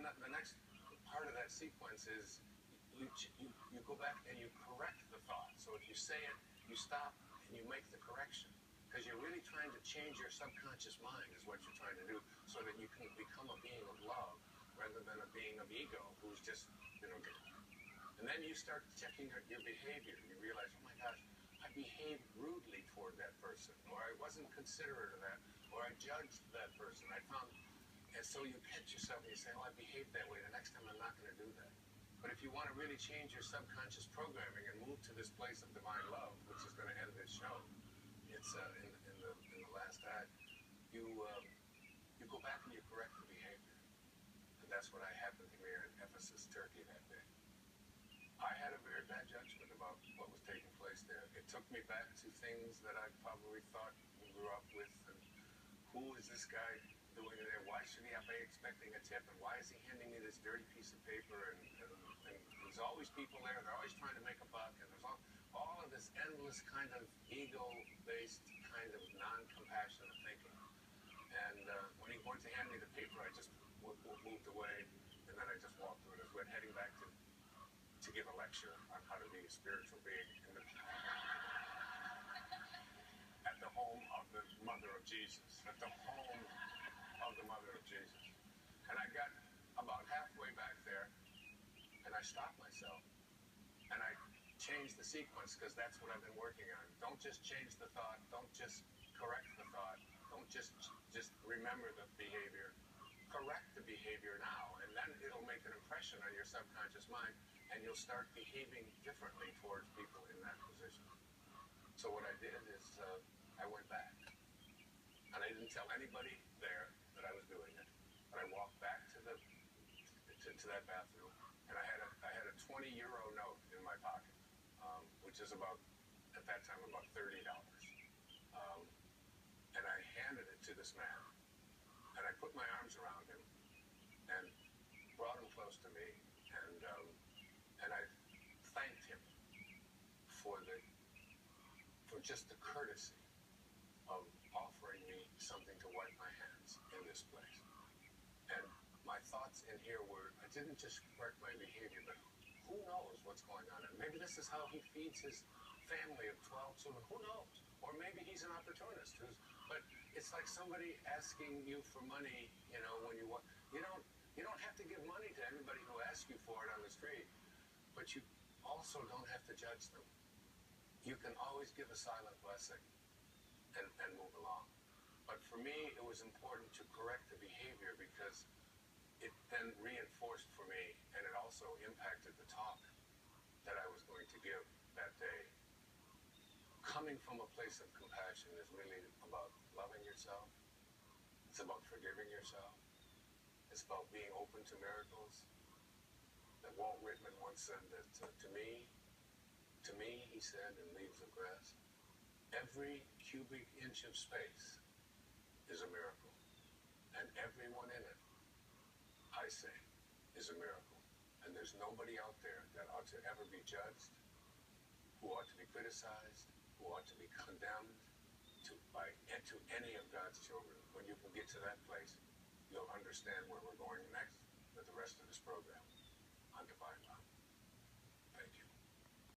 then the next part of that sequence is you go back and you correct the thought. So if you say it, you stop and you make the correction. Because you're really trying to change your subconscious mind is what you're trying to do, so that you can become a being of love rather than a being of ego who's just, and then you start checking your behavior. You realize, oh my gosh, I behaved rudely toward that person, or I wasn't considerate of that, or I judged that person. And so you catch yourself and you say, oh, I behaved that way. The next time I'm not going to do that. But if you want to really change your subconscious programming and move to this place of divine love, which is going to end this show, it's in the last act, you go back and you correct the behavior. And that's what happened to me in Ephesus, Turkey that day. I had a very bad judgment about what was taking place there. It took me back to things that I probably thought we grew up with. And who is this guy doing there? Why should he be expecting a tip? And why is he handing me this dirty piece of paper? And there's always people there. They're always trying to make a buck. And there's all of this endless kind of ego-based kind of non-compassionate thinking. And when he went to hand me the paper, I just moved away. And then I just walked through it. I was heading back to give a lecture on how to be a spiritual being at the home of the Mother of Jesus. At the home of the Mother of Jesus. And I got about halfway back there, and I stopped myself. And I changed the sequence, because that's what I've been working on. Don't just change the thought. Don't just correct the thought. Don't just remember the behavior. Correct the behavior now, and then it'll make an impression on your subconscious mind, and you'll start behaving differently towards people in that position. So what I did is I went back, and I didn't tell anybody there that I was doing it. But I walked back to that bathroom, and I had a 20-euro note in my pocket, which is at that time about $30. And I handed it to this man, and I put my arms around him and brought him close to me, and I thanked him for just the courtesy of offering me something to wipe my hands in this place. And my thoughts in here were, I didn't just correct my behavior, but who knows what's going on? And maybe this is how he feeds his family of 12 children. Who knows? Or maybe he's an opportunist. But it's like somebody asking you for money, when you don't have to give money to anybody who asks you for it on the street, but you also don't have to judge them. You can always give a silent blessing and move along. But for me, it was important to correct the behavior, because it then reinforced for me, and it also impacted the talk that I was going to give that day. Coming from a place of compassion is really about loving yourself. It's about forgiving yourself. It's about being open to miracles. That Walt Whitman once said that to me, he said in Leaves of Grass, every cubic inch of space is a miracle. And everyone in it, I say, is a miracle. And there's nobody out there that ought to ever be judged, who ought to be criticized, who ought to be condemned to any of God's children. When you can get to that place, you'll understand where we're going next with the rest of this program on Divine.